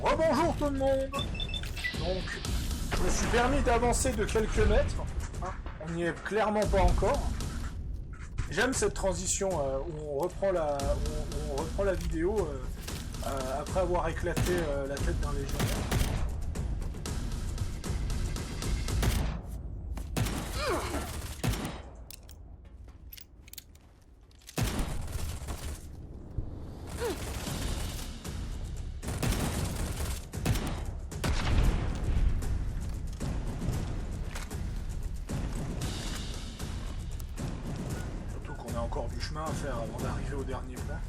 Rebonjour tout le monde. Donc, je me suis permis d'avancer de quelques mètres. On n'y est clairement pas encore. J'aime cette transition où on reprend la vidéo après avoir éclaté la tête d'un légionnaire. À faire avant d'arriver au dernier plan.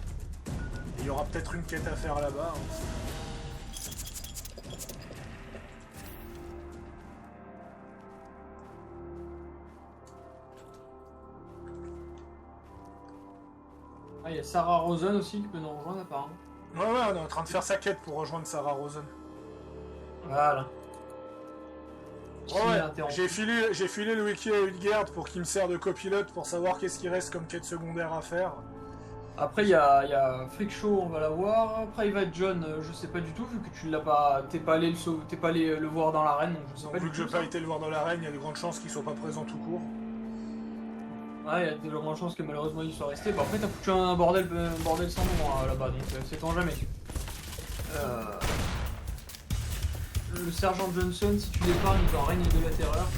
Et il y aura peut-être une quête à faire là-bas. Ah, il y a Sarah Rosen aussi qui peut nous rejoindre apparemment. Ouais, on est en train de faire sa quête pour rejoindre Sarah Rosen. Voilà. Ouais, j'ai filé le wiki à Hildegard pour qu'il me serve de copilote pour savoir qu'est-ce qui reste comme quête secondaire à faire. Après il y a Freak Show, on va la voir. Private John, je sais pas du tout vu que tu l'as pas, t'es pas allé le voir dans l'arène, donc je sais pas. Vu que j'ai pas été le voir dans l'arène, il y a de grandes chances qu'il soit pas présent tout court. Ouais, il y a de grandes chances que malheureusement il soit resté. Bah après t'as foutu un bordel sans nom là-bas, donc c'est ton jamais. Le sergent Johnson, si tu l'épargnes dans Règne de la Terreur.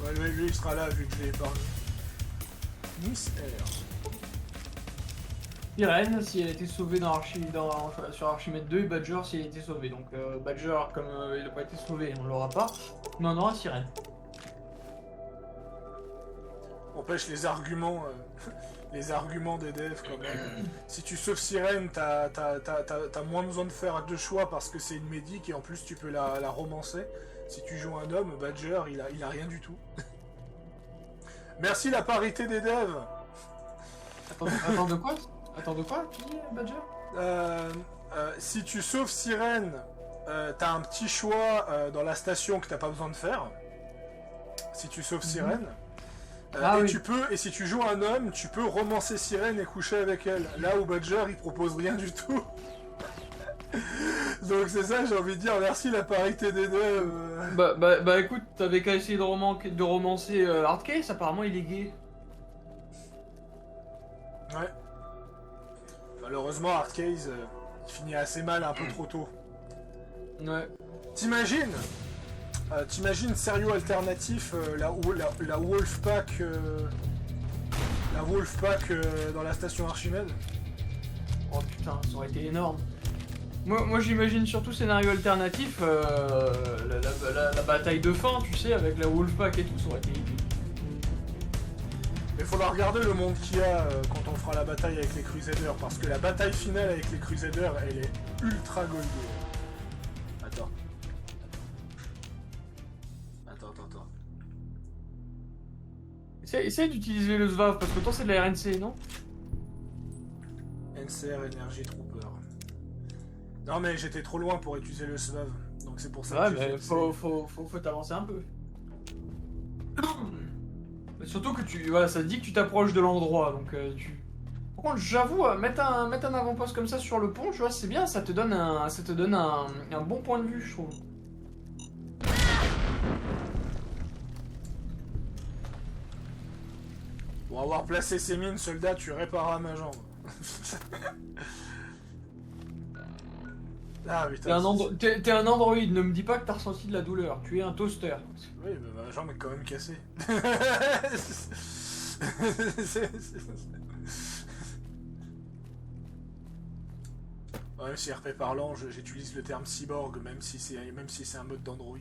Ouais, lui il sera là vu que je l'ai épargné. Miss R. Irène, si elle a été sauvée sur Archimède 2, et Badger si elle a été sauvée. Donc Badger, comme il n'a pas été sauvé, on l'aura pas. Mais on aura Sirène. Empêche les arguments des devs quand même. Si tu sauves Sirène, t'as moins besoin de faire deux choix parce que c'est une médic et en plus tu peux la romancer. Si tu joues un homme, Badger, il a rien du tout. Merci la parité des devs. Attends de quoi? Attends de quoi, tu dis, Badger? Si tu sauves Sirène, t'as un petit choix dans la station que t'as pas besoin de faire. Si tu sauves Sirène. Et si tu joues un homme, tu peux romancer Sirène et coucher avec elle. Là où Badger, il propose rien du tout. Donc c'est ça, j'ai envie de dire, merci la parité des deux. Bah écoute, t'avais qu'à essayer de romancer Hardcase, apparemment il est gay. Ouais. Malheureusement, Hardcase finit assez mal un peu trop tôt. Ouais. T'imagines sérieux alternatif, la Wolfpack dans la station Archimède. Oh putain, ça aurait été énorme. Moi j'imagine surtout scénario alternatif, la bataille de fin, tu sais, avec la Wolfpack et tout, ça aurait été épique. Mais faudra regarder le monde qu'il y a quand on fera la bataille avec les Crusaders, parce que la bataille finale avec les Crusaders, elle est ultra goldée. Attends. Essaye d'utiliser le SVAV, parce que toi c'est de la RNC, non? NCR Energy Trooper. Non mais j'étais trop loin pour utiliser le SVAV, donc c'est pour ça ouais, que j'ai mais faut t'avancer un peu. Mais surtout que ça te dit que tu t'approches de l'endroit, donc Par contre, j'avoue, mettre un avant-poste comme ça sur le pont, tu vois, c'est bien, ça te donne un bon point de vue, je trouve. Pour avoir placé ces mines, soldat, tu répareras ma jambe. Ah putain. T'es un androïde, ne me dis pas que t'as ressenti de la douleur, tu es un toaster. Oui, mais ma jambe est quand même cassée. Ouais, si RP parlant, j'utilise le terme cyborg, même si c'est un mode d'android.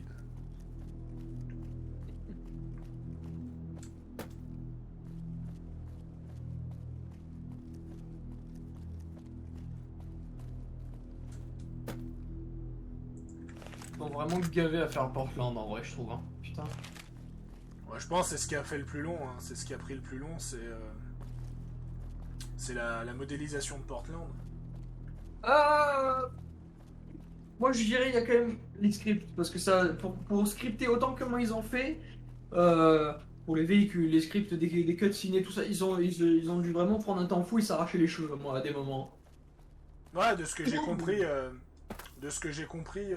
Ils sont vraiment gavés à faire Portland en vrai, je trouve, hein. Putain. Ouais, je pense que c'est ce qui a fait le plus long, hein. C'est ce qui a pris le plus long, c'est la modélisation de Portland. Moi je dirais il y a quand même les scripts, parce que ça, pour scripter autant que comment ils ont fait, pour les véhicules, les scripts des cutscenes et tout ça, ils ont dû vraiment prendre un temps fou et s'arracher les cheveux, moi, à des moments. Ouais, de ce que j'ai compris, de ce que j'ai compris,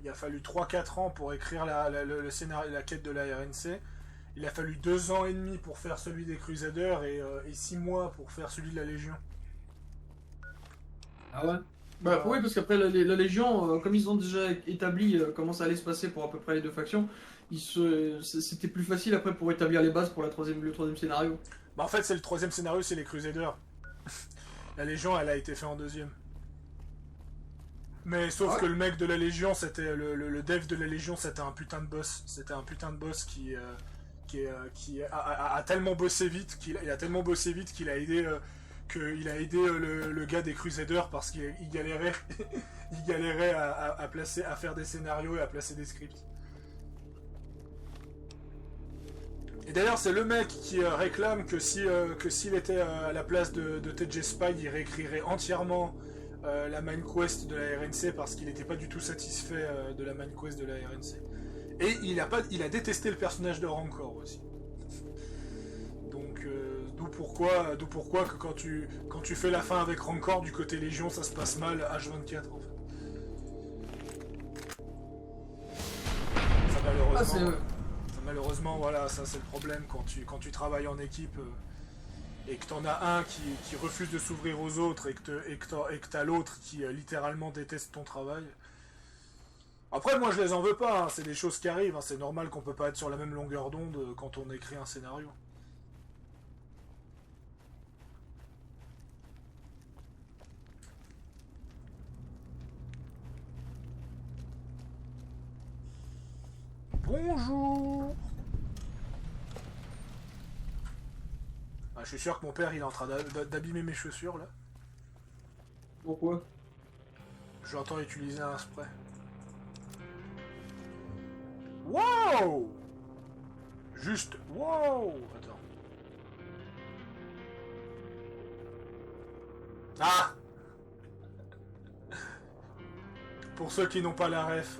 il a fallu 3-4 ans pour écrire le scénario, la quête de la RNC. Il a fallu 2 ans et demi pour faire celui des Crusaders et 6 mois pour faire celui de la Légion. Ah ouais? Bah oui, parce qu'après la Légion, comme ils ont déjà établi comment ça allait se passer pour à peu près les deux factions, c'était plus facile après pour établir les bases pour le troisième scénario. Bah en fait, c'est le troisième scénario, c'est les Crusaders. La Légion, elle a été faite en deuxième. Mais sauf Ah ouais? que le mec de la Légion, c'était le dev de la Légion, c'était un putain de boss. C'était un putain de boss qui a tellement bossé vite qu'il a tellement bossé vite qu'il a aidé le gars des Crusaders parce qu'il galérait il galérait à faire des scénarios et à placer des scripts. Et d'ailleurs, c'est le mec qui réclame que s'il était à la place de TJ Spy, il réécrirait entièrement la main quest de la RNC parce qu'il n'était pas du tout satisfait de la main quest de la RNC. Et il a détesté le personnage de Rancor aussi. Donc d'où pourquoi que quand tu fais la fin avec Rancor du côté Légion, ça se passe mal H24 en fait. Ça malheureusement. Malheureusement, voilà, ça c'est le problème quand tu travailles en équipe et que t'en as un qui refuse de s'ouvrir aux autres et que t'as l'autre qui littéralement déteste ton travail. Après, moi je les en veux pas, hein, c'est des choses qui arrivent, hein, c'est normal qu'on peut pas être sur la même longueur d'onde quand on écrit un scénario. Bonjour. Ah, je suis sûr que mon père il est en train d'abîmer mes chaussures là. Pourquoi? J'entends utiliser un spray. Wow! Juste wow! Attends. Ah! Pour ceux qui n'ont pas la ref.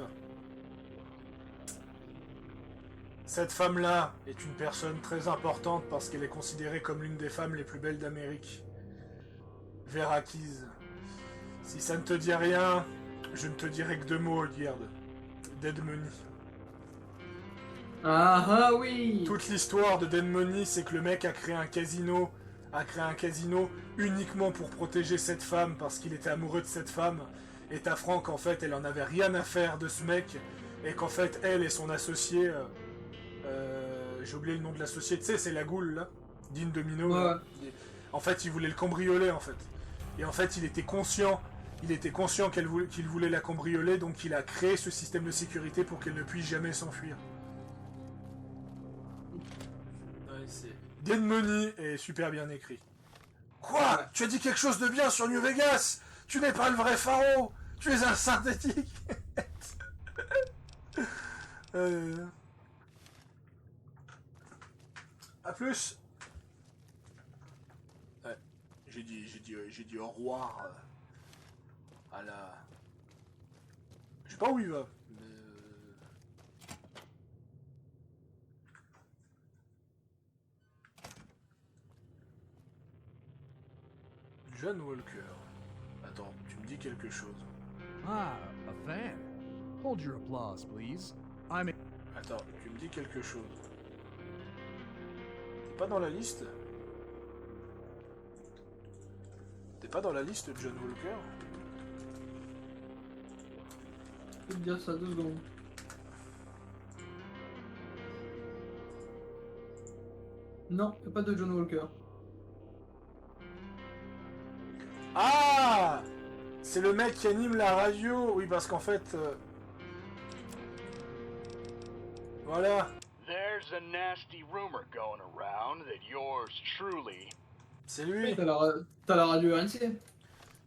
Cette femme-là est une personne très importante parce qu'elle est considérée comme l'une des femmes les plus belles d'Amérique. Vera Keys. Si ça ne te dit rien, je ne te dirai que 2 mots, Geard. Dead Money. Ah oui! Toute l'histoire de Dead Money, c'est que le mec a créé un casino uniquement pour protéger cette femme parce qu'il était amoureux de cette femme. Et ta Franck, en fait, elle en avait rien à faire de ce mec. Et qu'en fait, elle et son associé... j'ai oublié le nom de l'associé, tu sais, c'est la goule, là. Dean Domino. Ouais. Là. En fait, il voulait le cambrioler, en fait. Et en fait, il était conscient qu'il voulait la cambrioler, donc il a créé ce système de sécurité pour qu'elle ne puisse jamais s'enfuir. Ouais, c'est... Dead Money est super bien écrit. Quoi? Tu as dit quelque chose de bien sur New Vegas? Tu n'es pas le vrai Pharaon? Tu es un synthétique? A plus. Ouais. J'ai dit au revoir à la... Je sais pas où il va. Mais John Walker. Attends, tu me dis quelque chose. Ah, a fan. Hold your applause, please. I'm... Attends, tu me dis quelque chose. T'es pas dans la liste? T'es pas dans la liste, John Walker? Je vais te dire ça 2 secondes. Non, y a pas de John Walker. Ah! C'est le mec qui anime la radio. Oui, parce qu'en fait... Voilà. There's a nasty rumor going around that yours truly... C'est lui. T'as la radio RNC.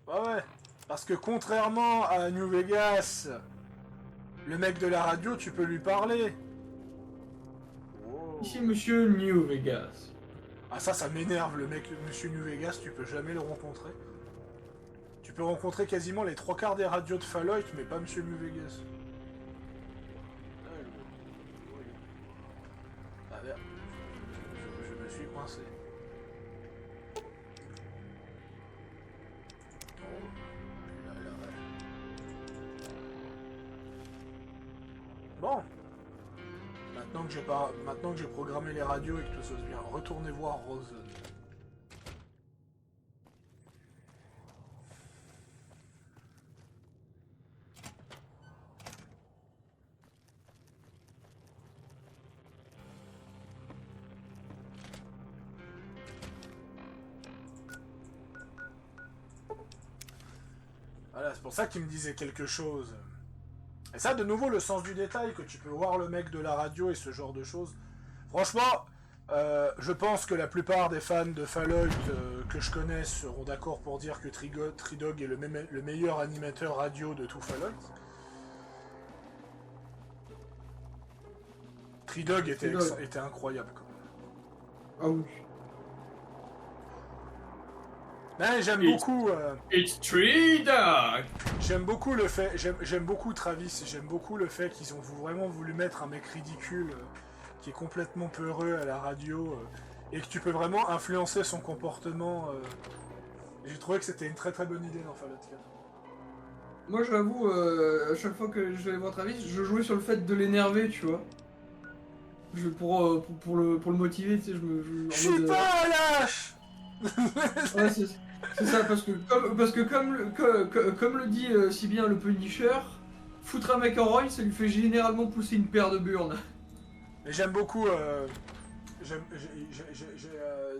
Ouais. Parce que contrairement à New Vegas, le mec de la radio, tu peux lui parler. Oh. Ici Monsieur New Vegas. Ah ça m'énerve, le mec, Monsieur New Vegas, tu peux jamais le rencontrer. Tu peux rencontrer quasiment les 3/4 des radios de Fallout, mais pas Monsieur New Vegas. Ah merde. Je me suis coincé. Oh là là. Bon. Maintenant que j'ai programmé les radios et que tout ça se bien, retournez voir Rosen. Voilà, c'est pour ça qu'il me disait quelque chose. Et ça, de nouveau, le sens du détail, que tu peux voir le mec de la radio et ce genre de choses. Franchement, je pense que la plupart des fans de Fallout que je connais seront d'accord pour dire que Tridog est le meilleur animateur radio de tout Fallout. Tridog était incroyable, quand même. Ah oui. Mais j'aime beaucoup... It's Tridog. J'aime beaucoup le fait... J'aime beaucoup Travis, j'aime beaucoup le fait qu'ils ont vraiment voulu mettre un mec ridicule... qui est complètement peureux à la radio, et que tu peux vraiment influencer son comportement. J'ai trouvé que c'était une très très bonne idée dans Fallout 4. Moi, j'avoue, à chaque fois que je vais voir Travis, je jouais sur le fait de l'énerver, tu vois. Pour le motiver, tu sais, Je suis pas un lâche. Ouais, c'est ça, parce que comme le dit si bien le Punisher, foutre un mec en roll, ça lui fait généralement pousser une paire de burnes. Mais j'aime beaucoup.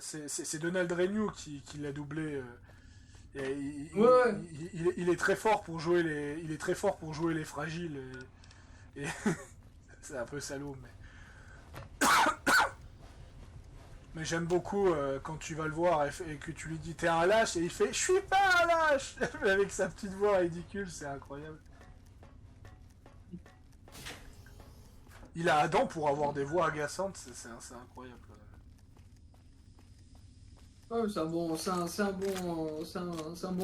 C'est Donald Renew qui l'a doublé. Il est très fort pour jouer les fragiles. Et c'est un peu salaud, mais. Mais j'aime beaucoup quand tu vas le voir et que tu lui dis t'es un lâche et il fait je suis pas un lâche avec sa petite voix ridicule, c'est incroyable. Il a Adam pour avoir des voix agaçantes, c'est incroyable. Ouais, c'est un bon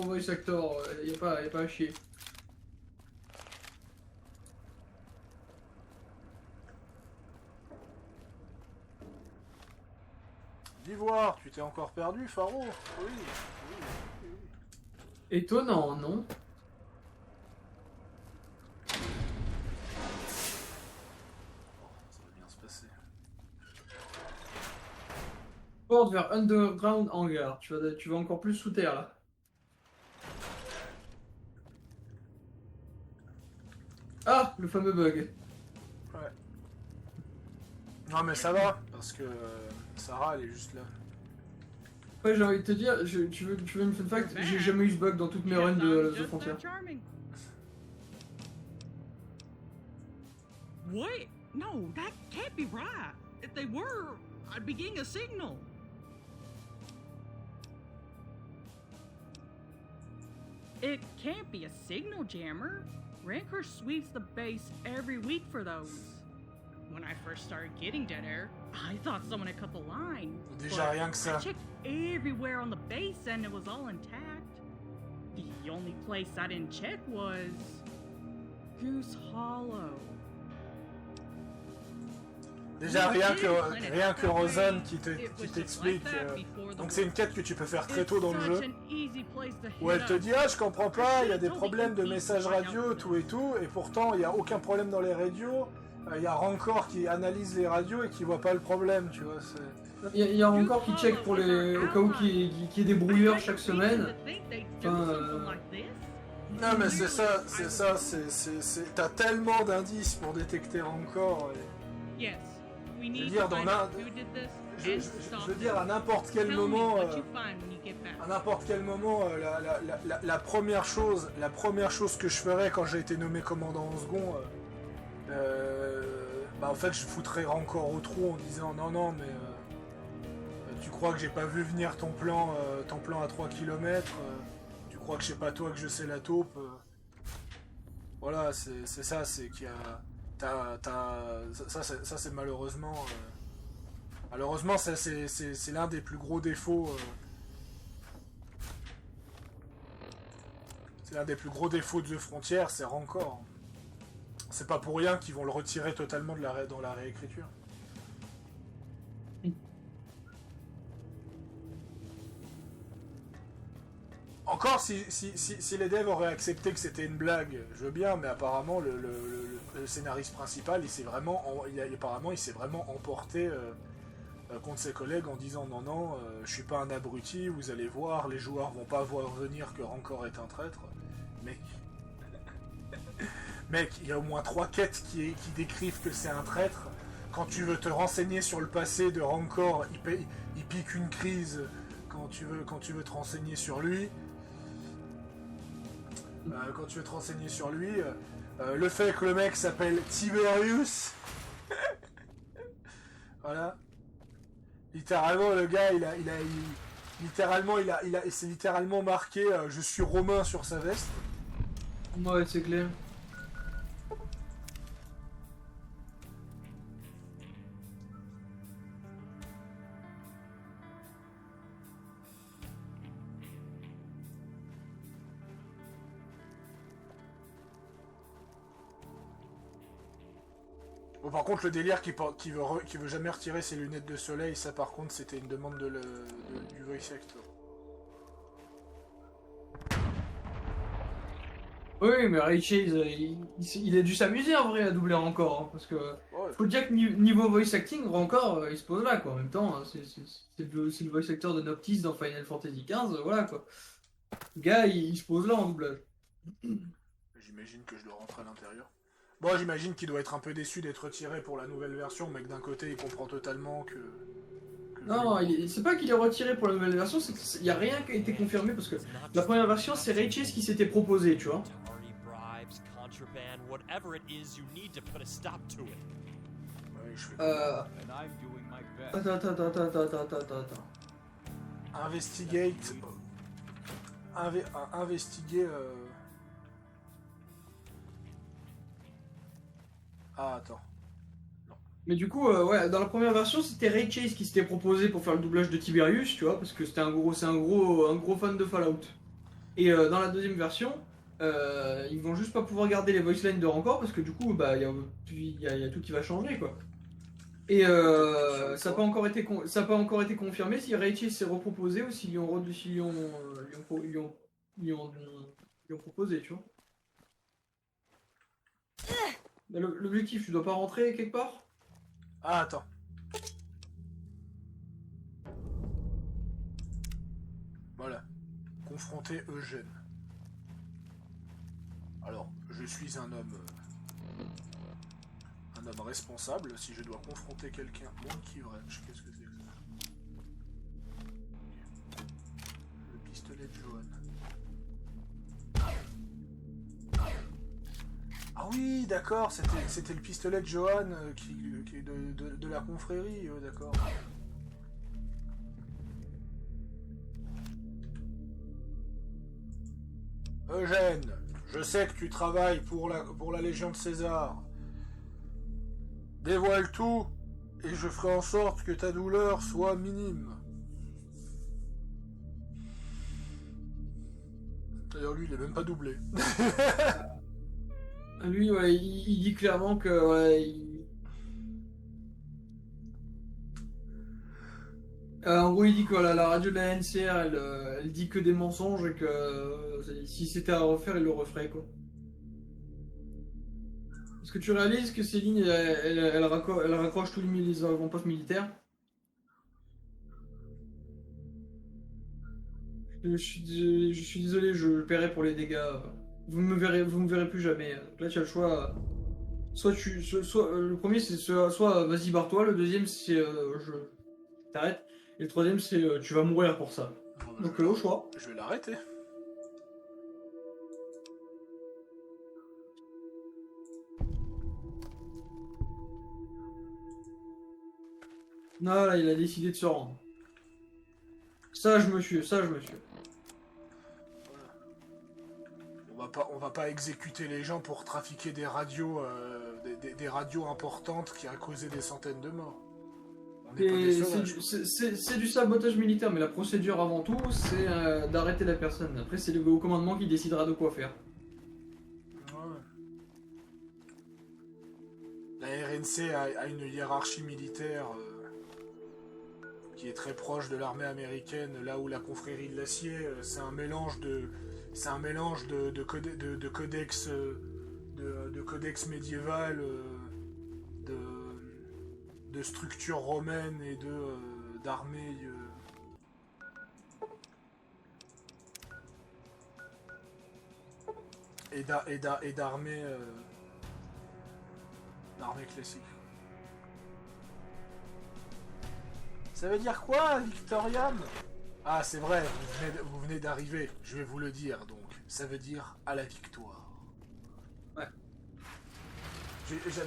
voice actor, y a pas à chier. D'Ivoire, tu t'es encore perdu, Faro? Oui. Étonnant, non? Porte vers Underground Hangar. Tu vas encore plus sous terre là. Ah, le fameux bug. Ouais. Non mais ça va, parce que Sarah elle est juste là. Ouais, j'ai envie de te dire, tu veux une fun fact? J'ai jamais eu ce bug dans toutes mes runs de The Frontier. What? No, that can't be right. If they were, I'd be getting a signal. It can't be a signal jammer. Rancor sweeps the base every week for those. When I first started getting dead air, I thought someone had cut the line. Déjà rien que ça. I checked everywhere on the base and it was all intact. The only place I didn't check was Goose Hollow. Déjà rien que Rosen qui t'explique. Donc c'est une quête que tu peux faire très tôt dans le jeu. Où elle te dit ah je comprends pas, il y a des problèmes de messages radio, tout et tout, et pourtant il n'y a aucun problème dans les radios. Il y a Rancor qui analyse les radios et qui voit pas le problème, tu vois. Il y a Rancor qui check pour au cas où qu'il y ait des brouilleurs chaque semaine. Non mais c'est ça, t'as tellement d'indices pour détecter Rancor. Je veux dire, à n'importe quel moment, la première chose que je ferais quand j'ai été nommé commandant en second, en fait, je foutrais Rancor au trou en disant non, mais tu crois que j'ai pas vu venir ton plan à 3 km, tu crois que c'est pas toi que je sais la taupe, voilà, c'est ça, c'est qu'il y a. Ça c'est malheureusement ça c'est l'un des plus gros défauts c'est l'un des plus gros défauts de The Frontier, c'est Rancor. C'est pas pour rien qu'ils vont le retirer totalement dans la réécriture. Encore si les devs auraient accepté que c'était une blague, je veux bien, mais apparemment le scénariste principal, apparemment il s'est vraiment emporté contre ses collègues en disant non, je suis pas un abruti, vous allez voir, les joueurs vont pas voir venir que Rancor est un traître. Mec, il y a au moins 3 quêtes qui décrivent que c'est un traître. Quand tu veux te renseigner sur le passé de Rancor, il pique une crise quand tu veux te renseigner sur lui. Le fait que le mec s'appelle Tiberius. Voilà. Littéralement, le gars, c'est littéralement marqué je suis romain sur sa veste. Ouais, c'est clair. Bon, par contre, le délire qui veut jamais retirer ses lunettes de soleil, ça par contre, c'était une demande du voice actor. Oui, mais Ray Chase, il a dû s'amuser en vrai à doubler encore, hein, parce que Ouais. faut dire que niveau voice acting, encore, il se pose là, quoi. En même temps, hein, c'est le voice actor de Noctis dans Final Fantasy XV, voilà, quoi. Le gars, il se pose là en doublage. J'imagine que je dois rentrer à l'intérieur. Bon, j'imagine qu'il doit être un peu déçu d'être retiré pour la nouvelle version, mais que d'un côté, il comprend totalement que Non, c'est pas qu'il est retiré pour la nouvelle version, c'est qu'il n'y a rien qui a été confirmé, parce que la première version, c'est Ray Chase qui s'était proposé, tu vois. Ouais, je fais... And I'm doing my best. Attends. Investigate... Investiguer... Ah, attends. Mais du coup, ouais, dans la première version, c'était Ray Chase qui s'était proposé pour faire le doublage de Tiberius, tu vois, parce que c'est un gros fan de Fallout. Et dans la deuxième version, ils vont juste pas pouvoir garder les voice lines de Rancor parce que du coup, bah, il y a tout qui va changer, quoi. Et ça n'a pas encore été confirmé si Ray Chase s'est reproposé ou s'ils lui ont proposé, tu vois. Mais l'objectif, tu dois pas rentrer quelque part? Ah, attends. Voilà. Confronter Eugène. Alors, je suis un homme responsable. Si je dois confronter quelqu'un, Monkey Wrench, qu'est-ce que c'est que ça? Le pistolet de Johan. Ah oui, d'accord, c'était le pistolet de Johan qui est de la confrérie, d'accord. Eugène, je sais que tu travailles pour la Légion de César. Dévoile tout, et je ferai en sorte que ta douleur soit minime. D'ailleurs, lui, il est même pas doublé. Lui, ouais, il dit clairement que ouais, en gros, il dit que voilà, la radio de la NCR, elle dit que des mensonges et que si c'était à refaire, il le referait, quoi. Est-ce que tu réalises que Céline, elle raccroche tous les avant-postes militaires? Je suis désolé, je paierai pour les dégâts. Vous me verrez plus jamais. Donc là, tu as le choix. Le premier, c'est soit vas-y, barre-toi. Le deuxième, c'est je t'arrête. Et le troisième, c'est tu vas mourir pour ça. Donc au choix. Je vais l'arrêter. Non, là, il a décidé de se rendre. Sage monsieur. On va pas exécuter les gens pour trafiquer des radios, des radios importantes qui a causé des centaines de morts. On n'est pas des sauvages. C'est du sabotage militaire, mais la procédure avant tout, c'est d'arrêter la personne. Après, c'est le haut commandement qui décidera de quoi faire. Ouais. La RNC a une hiérarchie militaire qui est très proche de l'armée américaine, là où la confrérie de l'acier, c'est un mélange de codex de codex médiéval, de structures romaines et d'armées et d'armées classiques. Ça veut dire quoi, Victoriam? Ah, c'est vrai, vous venez d'arriver, je vais vous le dire, donc. Ça veut dire à la victoire. Ouais.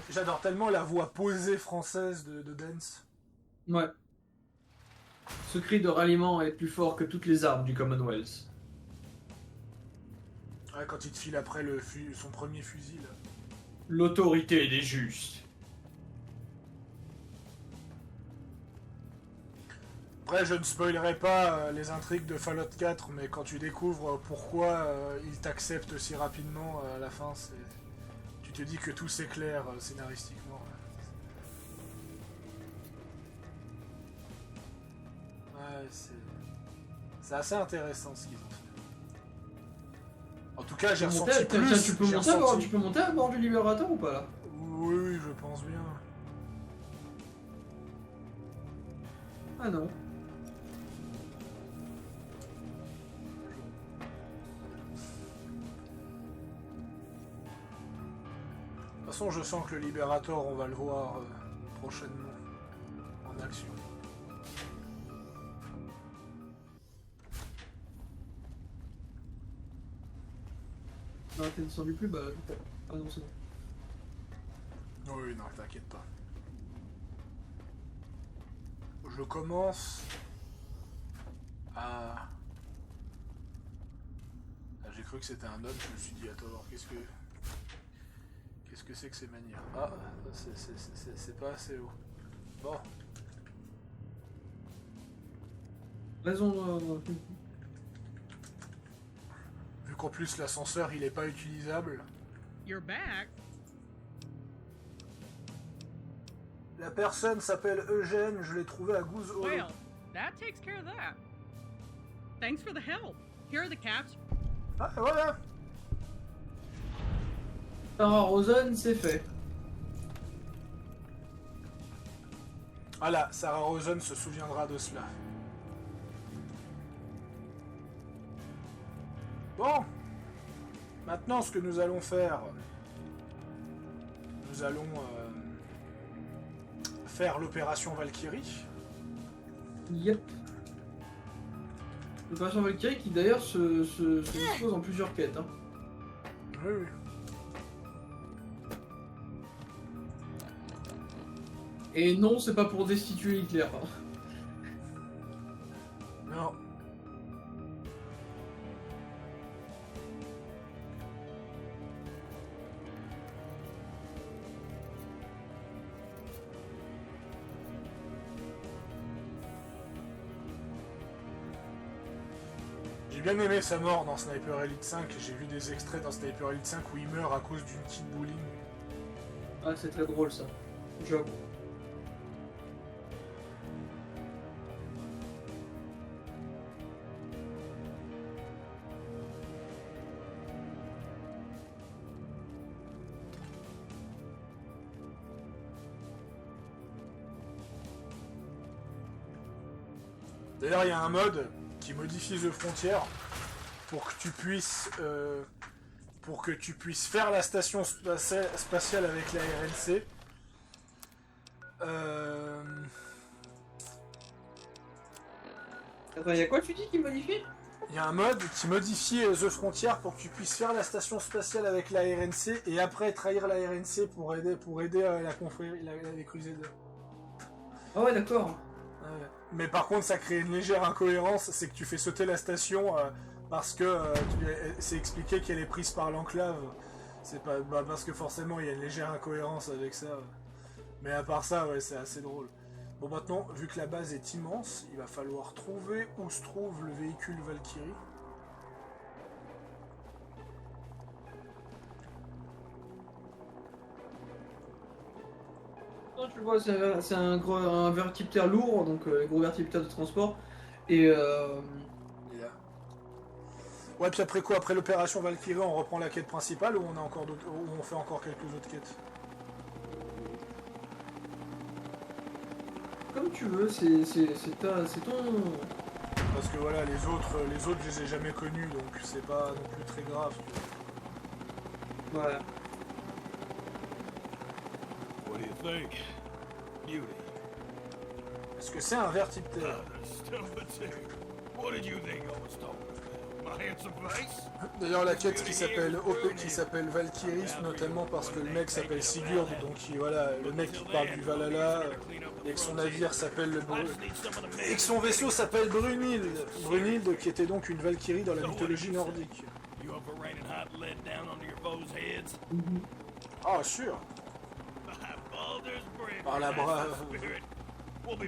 J'adore tellement la voix posée française de Dance. Ouais. Ce cri de ralliement est plus fort que toutes les armes du Commonwealth. Ouais, quand il te file après son premier fusil, là. L'autorité des justes. Après, je ne spoilerai pas les intrigues de Fallout 4, mais quand tu découvres pourquoi ils t'acceptent si rapidement à la fin, tu te dis que tout s'éclaire scénaristiquement. Ouais, c'est assez intéressant ce qu'ils ont fait. En tout cas, j'ai ressenti plus. Tiens, tu peux monter à bord du Libérateur ou pas là? Oui, je pense bien. Ah non. De toute façon, je sens que le Libérateur, on va le voir prochainement en action. Non, t'es descendu plus, bah. Ah non, c'est bon. Oui, non, t'inquiète pas. Je commence à... J'ai cru que c'était un homme, je me suis dit, attends, qu'est-ce que c'est que ces manières? Ah, c'est pas assez haut. Bon. Raison. Vu qu'en plus l'ascenseur il est pas utilisable. You're back. La personne s'appelle Eugène, je l'ai trouvé à Goose Hollow. Well, that takes care of that. Thanks for the help. Here are the caps. Ah, voilà. Sarah Rosen, c'est fait. Voilà, Sarah Rosen se souviendra de cela. Bon. Maintenant, ce que nous allons faire... Nous allons faire l'opération Valkyrie. Yep. L'opération Valkyrie qui d'ailleurs se dispose en plusieurs quêtes. Hein. Oui, oui. Et non, c'est pas pour destituer Hitler. Hein. Non. J'ai bien aimé sa mort dans Sniper Elite 5. J'ai vu des extraits dans Sniper Elite 5 où il meurt à cause d'une petite bowling. Ah, c'est très drôle ça. J'avoue. D'ailleurs, il y a un mode qui modifie The Frontier pour que tu puisses faire la station spatiale avec la RNC. Attends, y'a quoi tu dis qui modifie? Il y a un mode qui modifie The Frontier pour que tu puisses faire la station spatiale avec la RNC et après trahir la RNC pour aider la confrérie, les Crusaders. Ah ouais, d'accord. Ouais. Mais par contre, ça crée une légère incohérence, c'est que tu fais sauter la station parce que c'est expliqué qu'elle est prise par l'enclave. C'est pas parce que forcément il y a une légère incohérence avec ça. Mais à part ça, ouais, c'est assez drôle. Bon, maintenant, vu que la base est immense, il va falloir trouver où se trouve le véhicule Valkyrie. Non, tu le vois, c'est un vertiptère lourd, donc les gros vertiptères de transport. Et Il est là. Ouais, puis après quoi? Après l'opération Valkyrie, on reprend la quête principale ou on a encore d'autres, ou on fait encore quelques autres quêtes? comme tu veux, c'est ton. Parce que voilà, les autres, je les ai jamais connus, donc c'est pas non plus très grave. Tu vois. Voilà. What do you think? Beauty. Est-ce que c'est un vertiptère? What did you think I was talking about? My handsome face? D'ailleurs, la quête qui s'appelle Valkyrie, notamment parce que le mec s'appelle Sigurd, donc voilà, le mec qui parle du Valhalla, et que son navire s'appelle et que son vaisseau s'appelle Brunhild. Brunhild, qui était donc une Valkyrie dans la mythologie nordique. You up for raining hot lead down onto your foes' heads? Ah, sûr. Baldur's Bridge, Par la brave. spirit. We'll be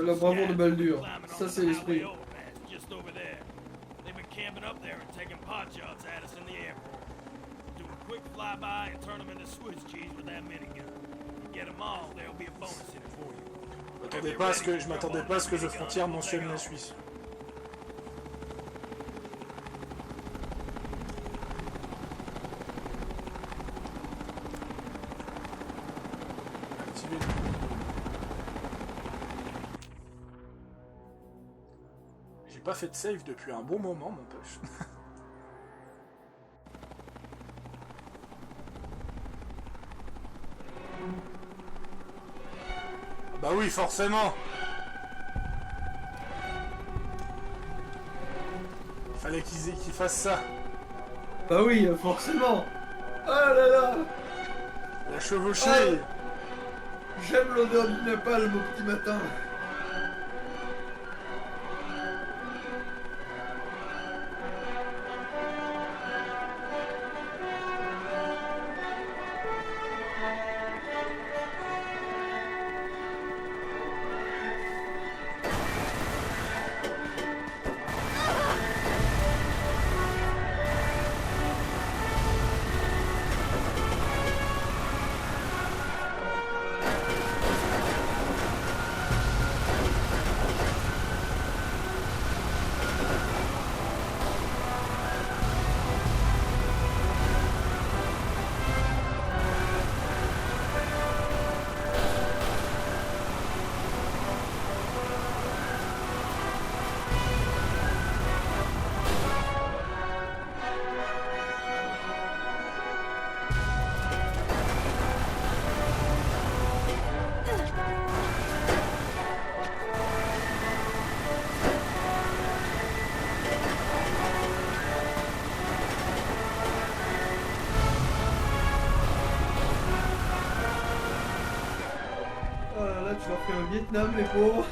La bravoure de Baldur. Ça, c'est l'esprit. Just over there. They've been camping up there and taking pot shots at us in the airport. Do a quick flyby and turn them into Swiss cheese with that minigun. You get them all, there'll be a bonus in it for you. Je m'attendais pas à ce que The Frontier mentionne la Suisse. Activer le- J'ai pas fait de save depuis un bon moment, mon poche. Bah oui, forcément. Il fallait qu'ils fassent ça. Bah oui, forcément. Ah là là. La chevauchée. J'aime l'odeur du napalm au petit matin. Oh là là, tu leur fais un Vietnam, les pauvres.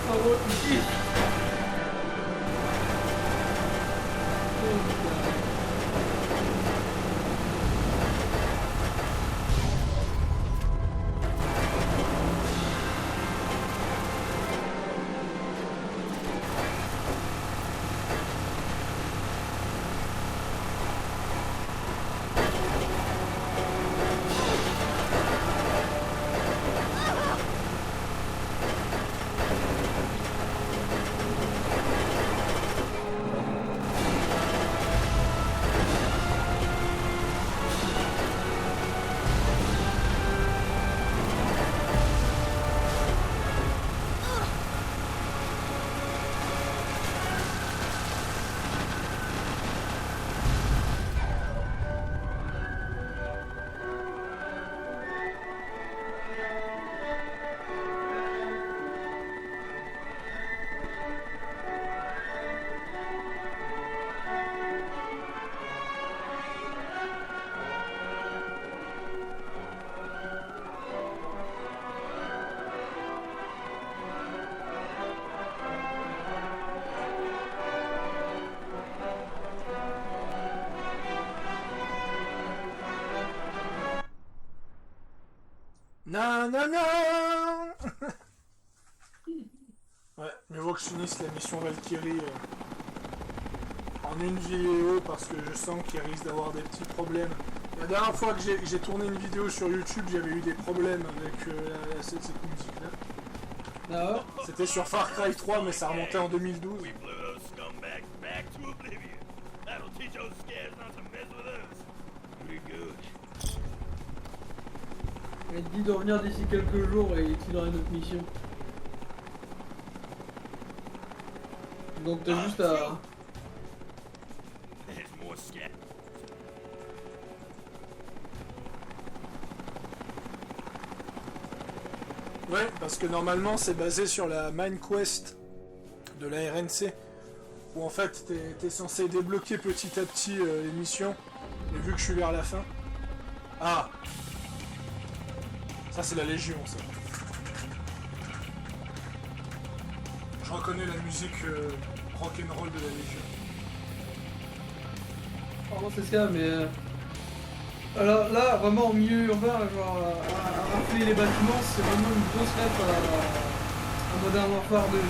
Bravo, ici. Non, non, non. Ouais, mieux vaut que je finisse la mission Valkyrie en une vidéo parce que je sens qu'il risque d'avoir des petits problèmes. La dernière fois que j'ai tourné une vidéo sur YouTube, j'avais eu des problèmes avec cette musique-là. Ah ouais. C'était sur Far Cry 3, mais ça remontait en 2012. We blew those scumbags back to oblivion. That'll teach those scabs not to mess with us. Pretty good. Il te dit de revenir d'ici quelques jours et il aura une autre mission. Donc t'as juste à... There's more scabs. Ouais, parce que normalement c'est basé sur la Main Quest de la RNC, où en fait t'es censé débloquer petit à petit les missions, mais vu que je suis vers la fin... Ah, ça c'est la Légion, ça. Je reconnais la musique rock'n'roll de la Légion. Pardon, c'est ça, mais... Alors là, vraiment, en milieu urbain, genre, à rafler les bâtiments, c'est vraiment une grosse ref à Modern Warfare 2, ça.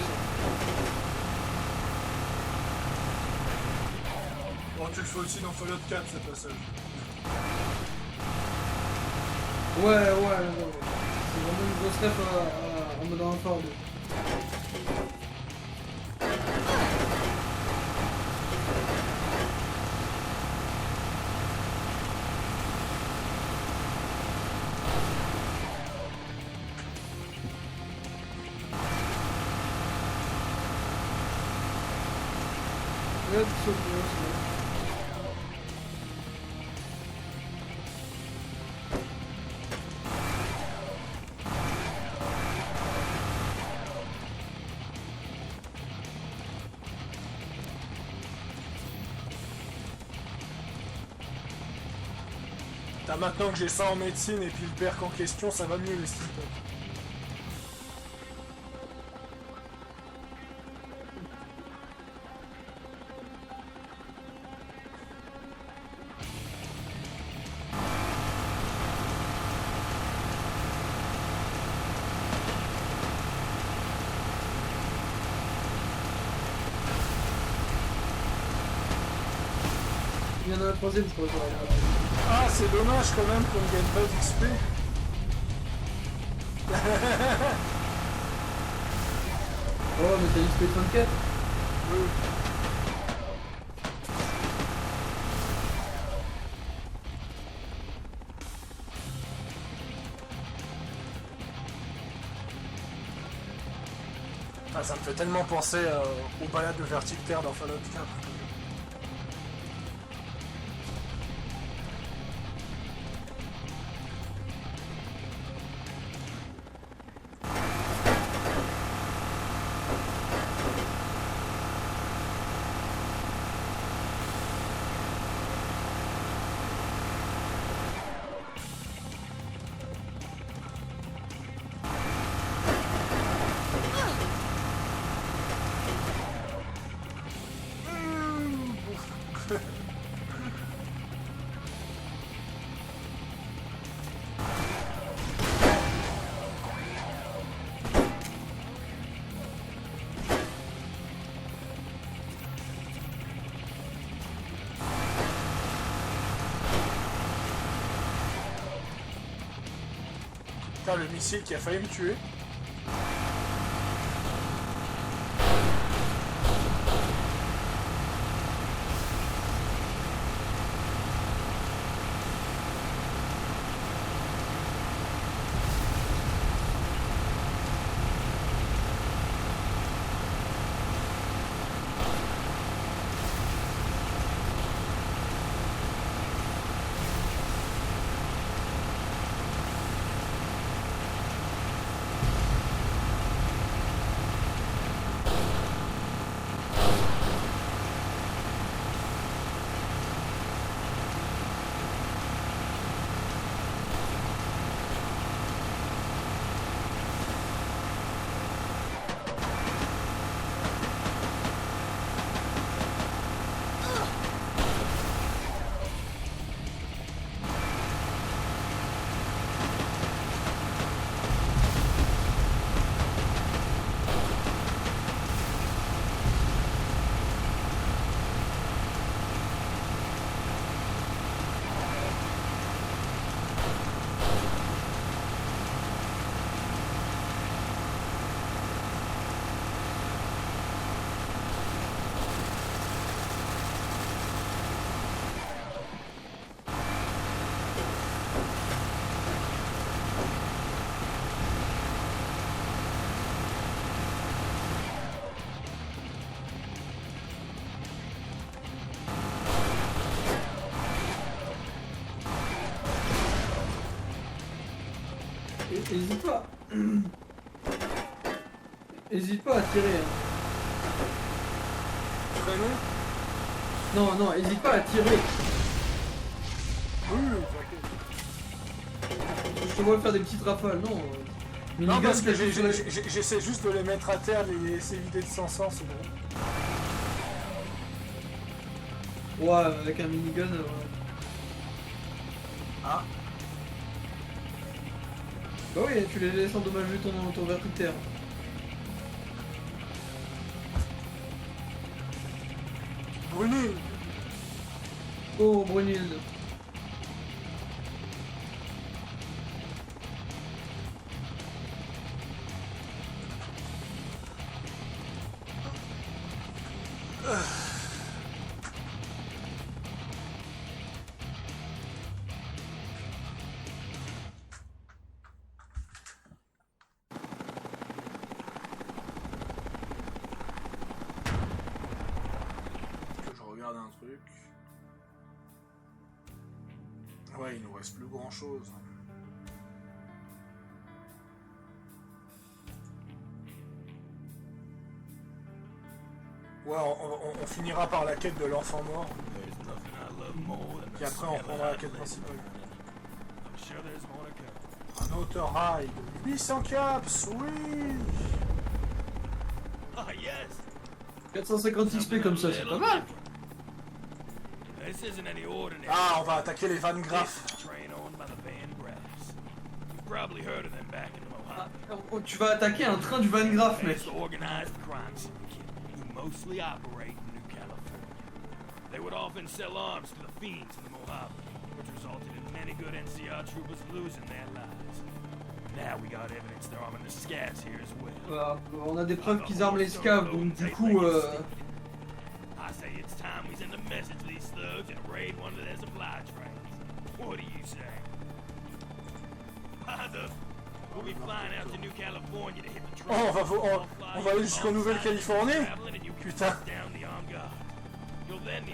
Bon, tu le fais aussi dans Fallout 4, ce passage. Ouais. C'est vraiment une grosse ref à Modern Warfare 2. Regarde, c'est bien, c'est bien. Maintenant que j'ai ça en médecine et puis le perk en question, ça va mieux les strips. Il y en a un troisième, je crois. Ah, c'est dommage quand même qu'on ne gagne pas d'XP. Oh, mais t'as XP 34. Oui. Ah, ça me fait tellement penser aux balades de Vertic Terre dans Fallout 4. Putain, le missile qui a failli me tuer. Hésite pas. Hésite pas à tirer. Hein. Prénom? Non, hésite pas à tirer. Oui, t'inquiète. Je te vois faire des petites rafales, non. Non, Minigun, parce que peut-être j'essaie juste de les mettre à terre, les laisser vider de son sens. Ouais, avec un minigun. Ouais. Ah. Bah oui, tu les laisses endommager ton verre de terre. Brunil. Oh, Brunhilde. Que je regarde un truc. Ouais, il nous reste plus grand chose. Ouais, on finira par la quête de l'enfant mort. There's nothing I love more than Puis a après, on prendra la quête skeleton principale. I'm sure there's more to come. Un auto ride. 800 caps, oui. Ah, yes. 450 XP comme ça, c'est pas mal. This isn't any ordinary Ah, on va attaquer les Van Graff. train owned by the Van Graffs. You've probably heard of them back in the Mojave. Oh, tu vas attaquer un train du Van Graff, mec. It's the organized crime syndicate who mostly operate in New California. They would often sell arms to the fiends in the Mojave, which resulted in many good NCR troopers losing their lives. Now we got evidence they're arming the scabs here as well. On a des preuves qu'ils arment les scavs, donc du coup... I say it's time we send a message to these thugs and raid one of their supply trains. What do you say? Either we'll be flying out to New California to hit the train. Oh, on va aller jusqu'en Nouvelle-Californie. Putain.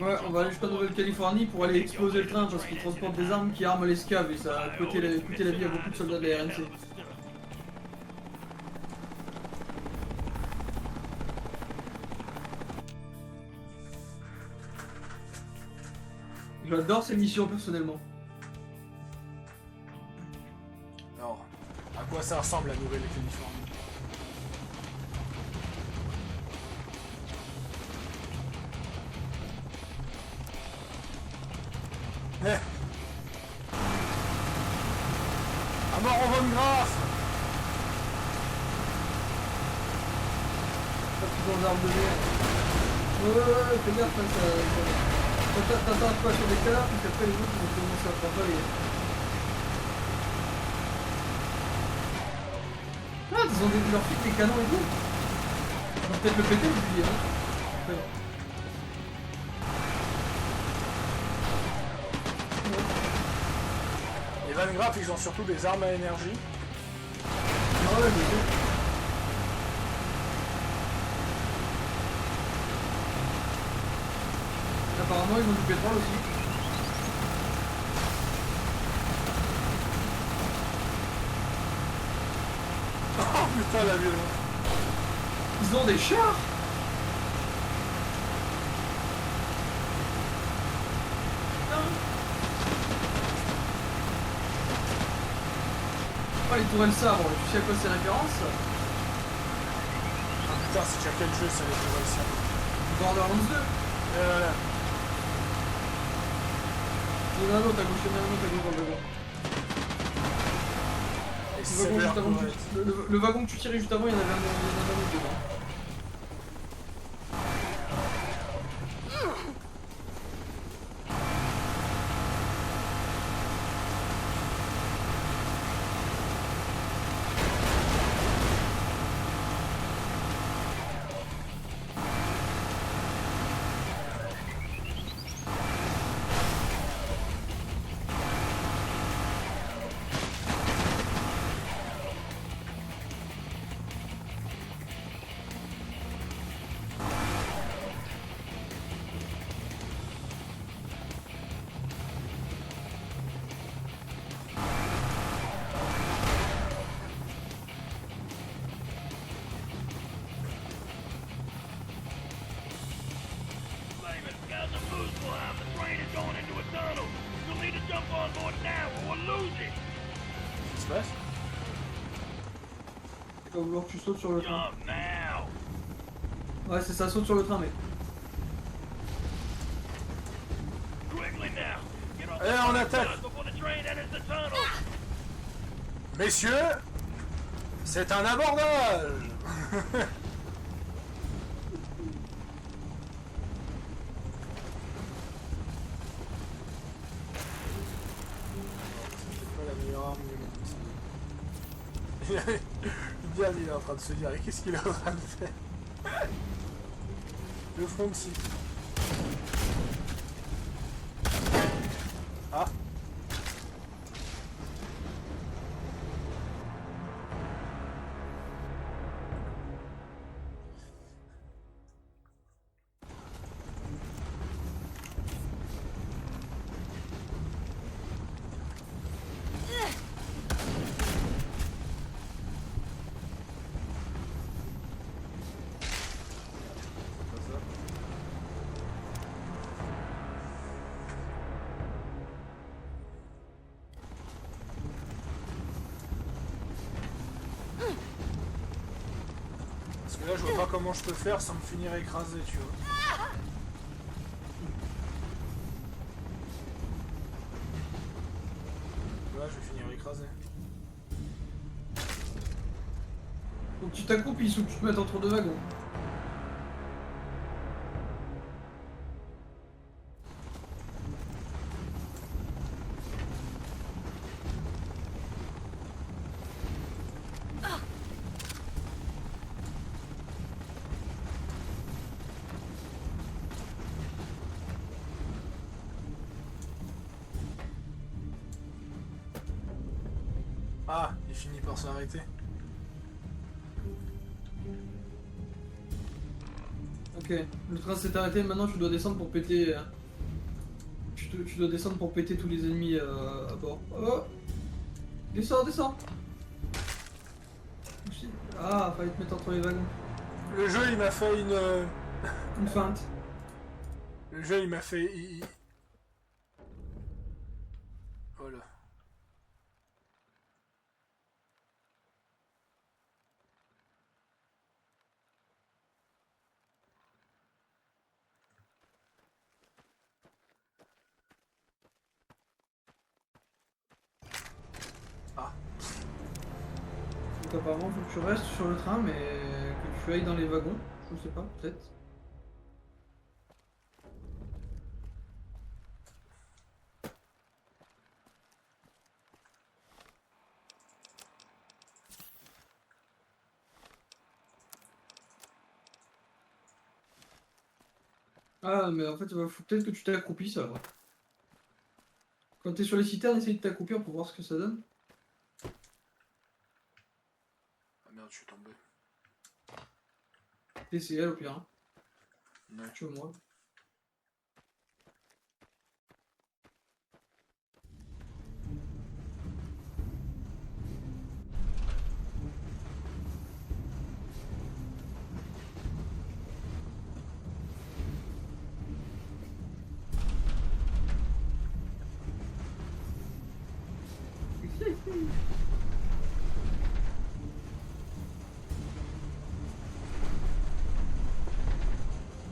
Ouais, on va aller jusqu'en Nouvelle-Californie pour aller exploser le train parce qu'ils transportent des armes qui arment les scavs et ça a coûté la vie à beaucoup de soldats de la RNC. J'adore ces missions personnellement. Alors, à quoi ça ressemble la Nouvelle-Californie? Eh. À mort en Von Graff. Pas plus dans armes de merde. Ouais, fais gaffe, hein, ça... T'attends pas sur des canards, puis après les autres ils vont commencer à travailler. Ah, ils ont des leur flics, des canons et tout. On va peut-être le péter, je lui dis, hein. Les Van Graff, ils ont surtout des armes à énergie. Ah ouais, mais c'est... Apparemment, ils ont du pétrole aussi. Oh putain, la violence. Ils ont des chars. Oh, les tourelles sabres, tu sais à quoi c'est référence? Ah putain, c'est déjà quel jeu ça, les tourelles sabres? Borderlands 2. Voilà. Il y en a un autre à gauche, il y en a un autre à gauche dans le wagon. Et Le wagon, juste avant que sévère, le wagon que tu tirais juste avant, il y en avait un autre dedans. guys are loose behind. The train is going into a tunnel. You'll need to jump on board now or we'll lose it. Qu'est-ce qui se passe? Il va vouloir que tu sautes sur le train. Jump now. Ouais, c'est ça, saute sur le train, mec. Quickly now. Get off Eh, on attaque. before the train enters the tunnel. Messieurs, c'est un abordage. C'est pas la meilleure arme du monde. Diane, il est en train de se dire, qu'est-ce qu'il est en train de faire? Le front de site. Ah. Parce que là, je vois pas comment je peux faire sans me finir écrasé, tu vois. Là, je vais finir écrasé. Donc tu t'accroupis ou tu te mets entre deux wagons. Ah, il finit par s'arrêter. Ok, le train s'est arrêté, maintenant tu dois descendre pour péter... Tu dois descendre pour péter tous les ennemis à bord. Oh, descends, descends. Ah, fallait te mettre entre les wagons. Le jeu, il m'a fait Une feinte. Le jeu, il m'a fait... Voilà. Donc apparemment faut que tu restes sur le train mais que tu ailles dans les wagons. Je sais pas, peut-être. Ah mais en fait faut peut-être que tu t'accroupisses alors. Quand t'es sur les citernes, essaye de t'accroupir pour voir ce que ça donne. Ah merde, je suis tombé. TCL au pire. Hein. Ouais. Tu vois moi.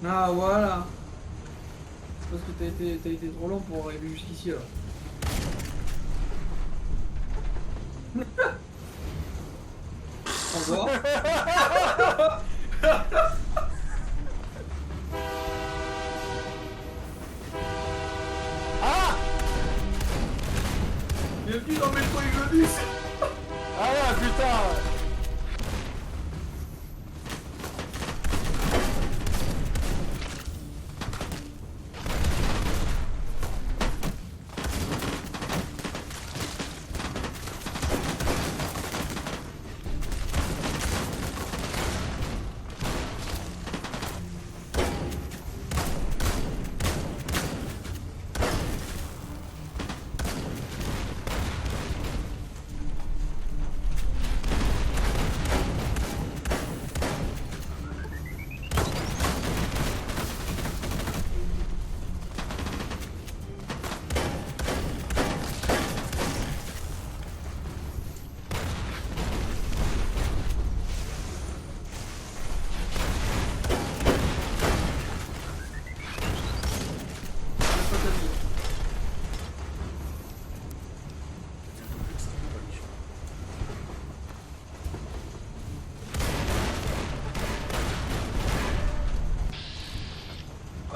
Ah voilà. C'est parce que t'as été trop long pour arriver jusqu'ici alors. Au revoir. Ah! Bienvenue dans Metro Exodus. Ah là, putain!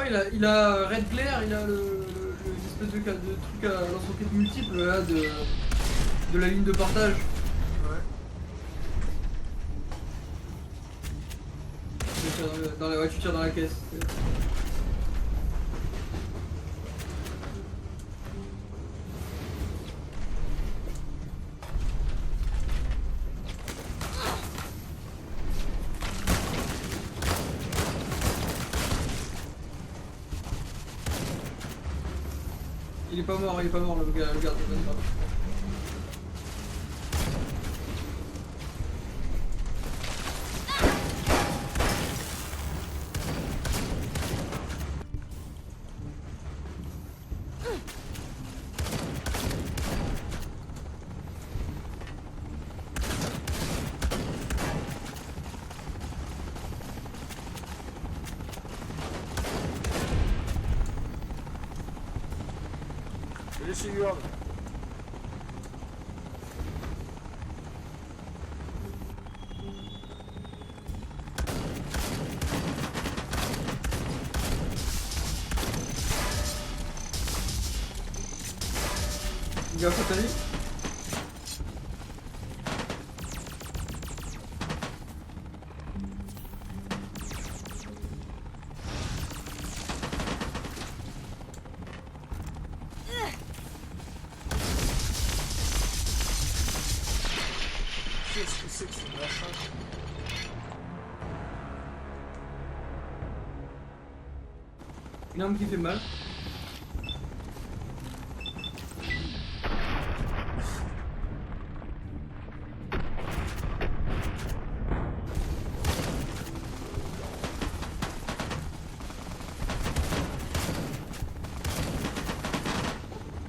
Ouais, il a Red Glare, il a les espèces de trucs à lance-roquettes multiples là de la ligne de partage. Ouais. Tu tires dans la caisse. Il est pas mort le gars, le garde de Vanguard. Les Sigurd. Gaffe à ta vie. Qu'est-ce que c'est que ce machin? Une arme qui fait mal.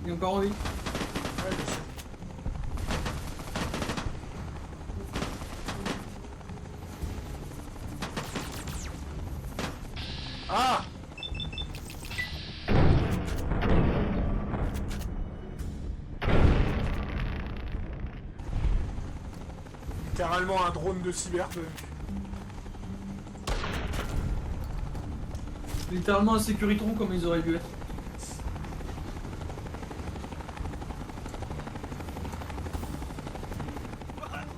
Il est encore en vie. Ouais, je sais. Ah! Littéralement un drone de cyberpunk. Littéralement un sécuritron comme ils auraient dû être.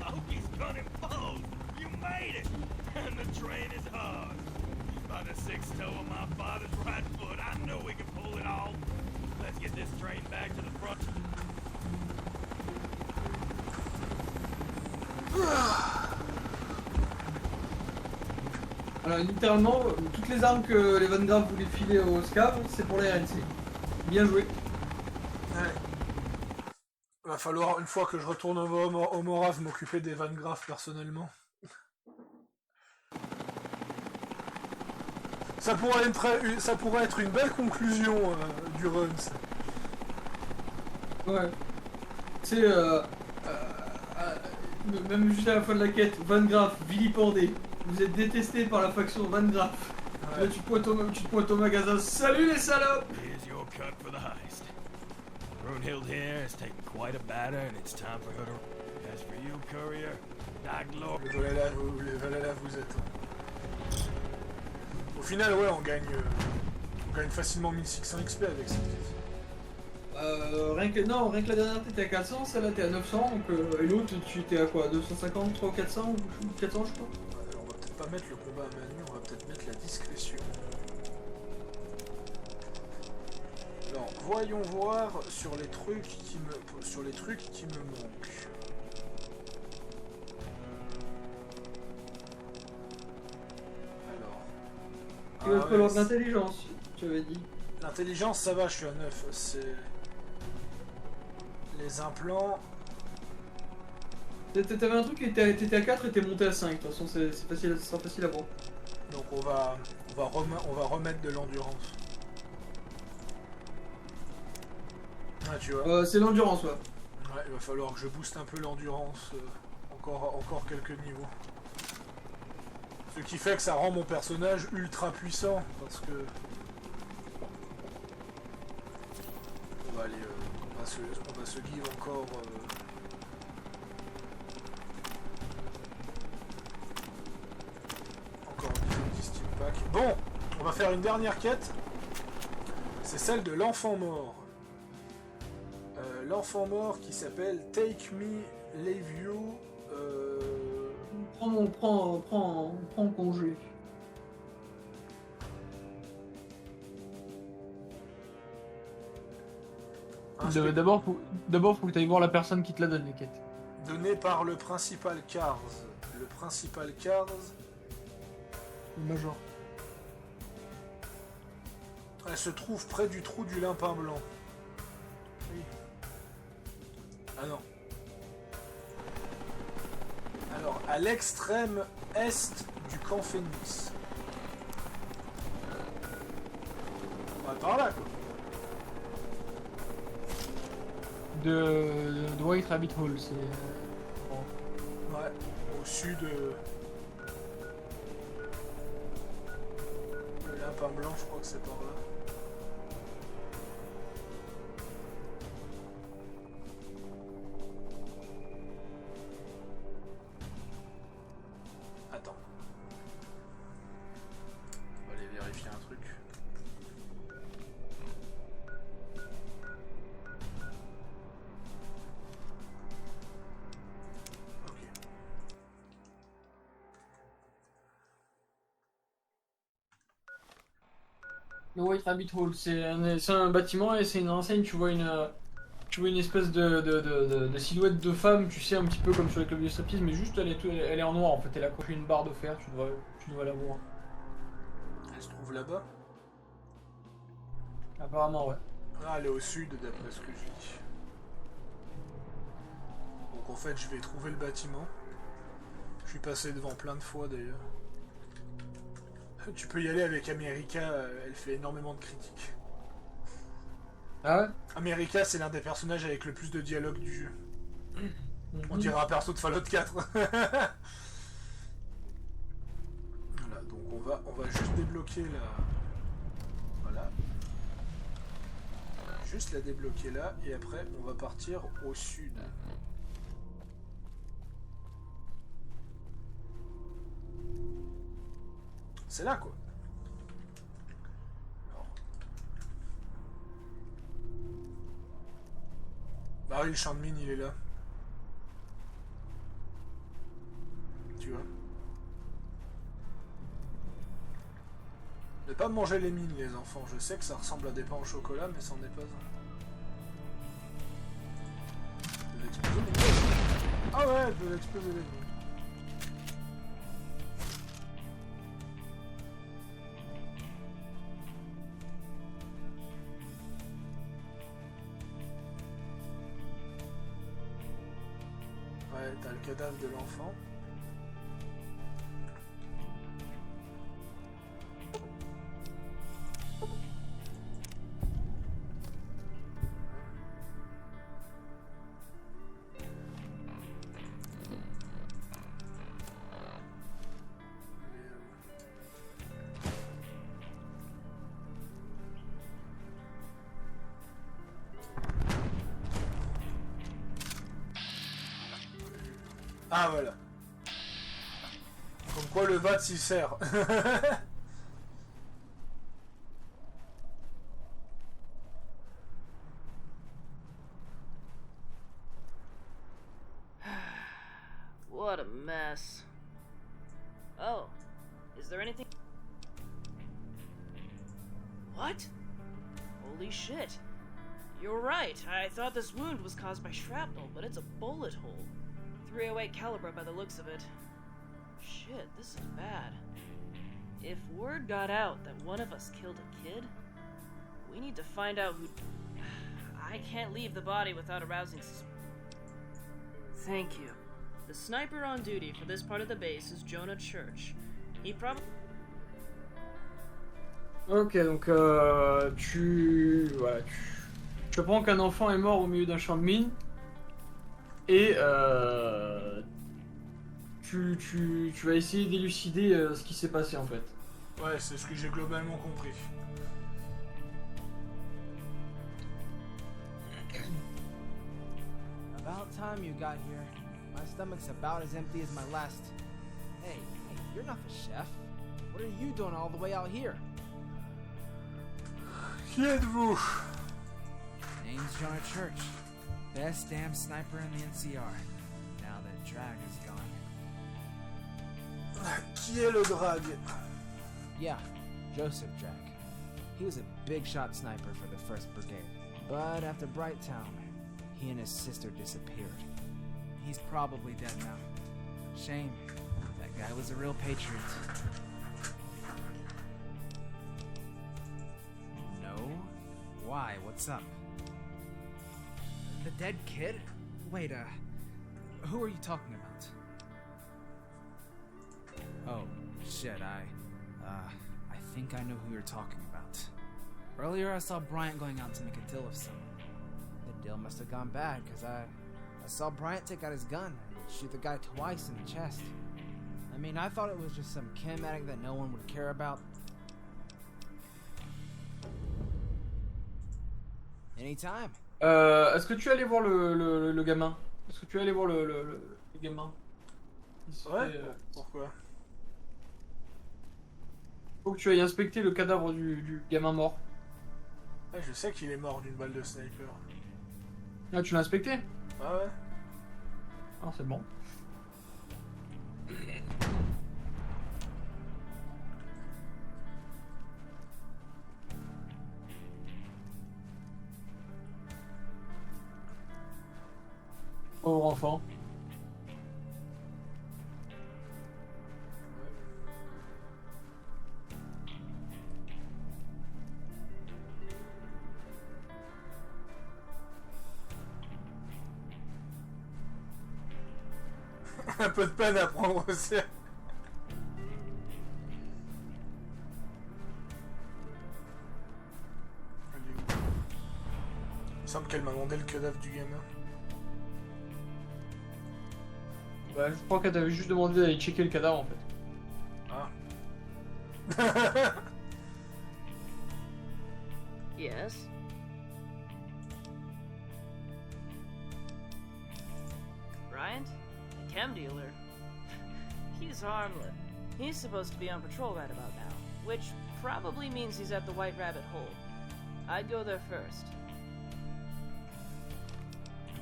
Loki's gun imposed! You made it! And the train is hard. By the sixth toe of my father's right foot, I know we can pull it off. Let's get this train back to the front. Alors littéralement, toutes les armes que les Van Graff voulaient filer au SCAV, c'est pour la RNC. Bien joué. Ouais. Va falloir, une fois que je retourne au Morav, m'occuper des Van Graff personnellement. Ça pourrait être une belle conclusion du run. Ça. Ouais. C'est même juste à la fin de la quête, Van Graff, vilipendé. Vous êtes détesté par la faction Van Graff. Ouais. Là tu te pointes au magasin. Salut les salopes! Here's your cut for the heist. Brunhild here has taken quite a batter, and it's time for her to... As for you, courier, thy glory... Les Valhalla vous attend. Au final, ouais, on gagne facilement 1600 XP avec cette pièce. Rien que la dernière t'étais à 400, celle-là t'es à 900, donc, et l'autre tu étais à quoi, 250, 300, 400 ou 400 je crois. On va peut-être pas mettre le combat à main nue, on va peut-être mettre la discrétion. Alors, voyons voir sur les trucs qui me manquent. Alors. Tu vas te ouais, falloir de l'intelligence, tu avais dit. L'intelligence, ça va, je suis à 9. C'est. Les implants. T'avais un truc, t'étais à 4 et t'es monté à 5, de toute façon c'est facile, ça sera facile à voir. Donc on va remettre de l'endurance. Ah, tu vois. C'est l'endurance, ouais. Ouais, il va falloir que je booste un peu l'endurance. Encore quelques niveaux. Ce qui fait que ça rend mon personnage ultra puissant. Parce que. On va aller. On va se give encore. Encore un petit steam pack. Bon, on va faire une dernière quête. C'est celle de l'enfant mort. L'enfant mort qui s'appelle Take Me, Leave You. On prend congé. D'abord, faut que tu ailles voir la personne qui te la donne, les quêtes. Donné par le principal Cars. Le principal Cars. Le major. Elle se trouve près du trou du limpin blanc. Oui. Ah non. Alors, à l'extrême est du camp Phoenix. On va par là, quoi. De White Rabbit Hole, c'est... Ouais, au sud... Le limpin blanc, je crois que c'est par là. Attends. On va aller vérifier un truc. Ok. Le White Rabbit Hole, c'est un bâtiment et c'est une enseigne, tu vois une espèce de silhouette de femme, tu sais, un petit peu comme sur les clubs de striptease, mais juste elle est en noir en fait, elle a accroché une barre de fer, tu dois la voir. Elle se trouve là-bas. Apparemment, ouais. Ah, elle est au sud, d'après ce que j'ai dit. Donc en fait, je vais trouver le bâtiment. Je suis passé devant plein de fois d'ailleurs. Tu peux y aller avec America, elle fait énormément de critiques. Ah ouais? America, c'est l'un des personnages avec le plus de dialogue du jeu. On dirait un perso de Fallout 4. Voilà, donc on va juste débloquer la... Voilà. Juste la débloquer là, et après on va partir au sud. C'est là quoi. Alors. Bah oui, le champ de mine il est là. Tu vois. Ne pas manger les mines les enfants, je sais que ça ressemble à des pains au chocolat mais c'en est pas un. De l'exploser les mines. Ah ouais, de l'exploser les mines. Ouais, t'as le cadavre de l'enfant. Ah voilà. Comme quoi le VAT s'y sert. What a mess. Oh, is there anything? What? Holy shit. You're right. I thought this wound was caused by shrapnel, but it's a bullet hole. 308 caliber by the looks of it. Shit, this is bad. If word got out that one of us killed a kid, we need to find out who... I can't leave the body without arousing Thank you. The sniper on duty for this part of the base is Jonah Church. He probably... Ok, donc tu apprends qu'un enfant est mort au milieu d'un champ de mine et tu vas essayer d'élucider ce qui s'est passé en fait. Ouais, c'est ce que j'ai globalement compris. About time you got here. My stomach's about as empty as my last. Hey, you're not the chef. What are you doing all the way out here? Qui êtes-vous? Name's Jonah Church. Best damn sniper in the NCR. Now that Drag is gone. Qui est le Drag? Yeah, Joseph Drag. He was a big shot sniper for the 1st Brigade. But after Brighttown, he and his sister disappeared. He's probably dead now. Shame. That guy was a real patriot. No? Why? What's up? The dead kid? Wait, who are you talking about? Oh, shit, I think I know who you're talking about. Earlier I saw Bryant going out to make a deal with someone. The deal must have gone bad, because I saw Bryant take out his gun and shoot the guy twice in the chest. I mean, I thought it was just some kinematic that no one would care about. Anytime. Est-ce que tu es allé voir le gamin? Est-ce que tu es allé voir le gamin? Ouais, pourquoi? Faut que tu ailles inspecter le cadavre du gamin mort. Ouais, je sais qu'il est mort d'une balle de sniper. Ah, tu l'as inspecté? Ah ouais? Ah, c'est bon. Pauvre enfant. Un peu de peine à prendre au sérieux. Il me semble qu'elle m'a demandé le cadavre du gamin. Bah, je crois qu'elle t'avait juste demandé d'aller checker le cadavre en fait. Ah. Yes? Bryant? The chem dealer? He's harmless. He's supposed to be on patrol right about now, which probably means he's at the White Rabbit Hole. I'd go there first.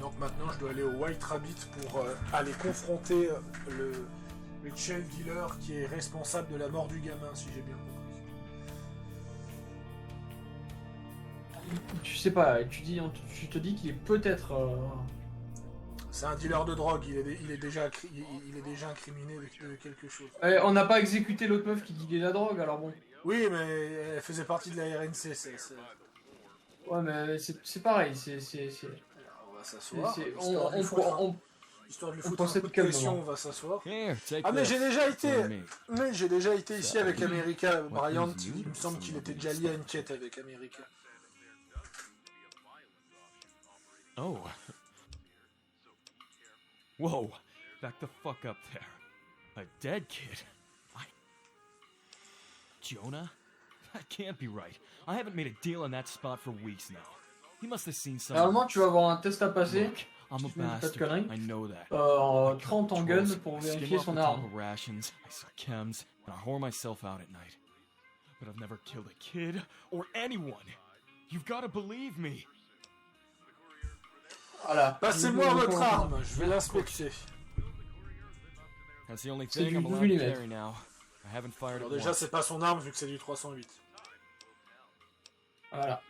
Donc maintenant je dois aller au White Rabbit pour aller confronter le chain dealer qui est responsable de la mort du gamin, si j'ai bien compris. Tu sais pas, tu te dis qu'il est peut-être... C'est un dealer de drogue, il est déjà incriminé de quelque chose. On n'a pas exécuté l'autre meuf qui dealait la drogue, alors bon. Oui, mais elle faisait partie de la RNC, Ouais, mais c'est pareil, c'est... On va s'asseoir. Histoire de lui foutre un coup de pression, on va s'asseoir. Ah, mais j'ai déjà été ici avec America. Bryant, il me semble qu'il était déjà lié à une quête avec America. Oh. Whoa, back the fuck up there. A dead kid? Jonah? That can't be right. I haven't made a deal on that spot for weeks now. He must have seen some... Normalement, tu vas avoir un test à passer. Look, I'm a bastard. I know that. 30 en gun pour vérifier son arme. Rations, I sell chems, and I whore myself out at night. But I've never killed a kid or anyone. You've got to believe me. Voilà. Passez-moi votre arme, je vais l'inspecter. That's the only thing I'm allowed to carry now. I haven't fired it déjà, c'est pas son arme vu que c'est du 308. Voilà.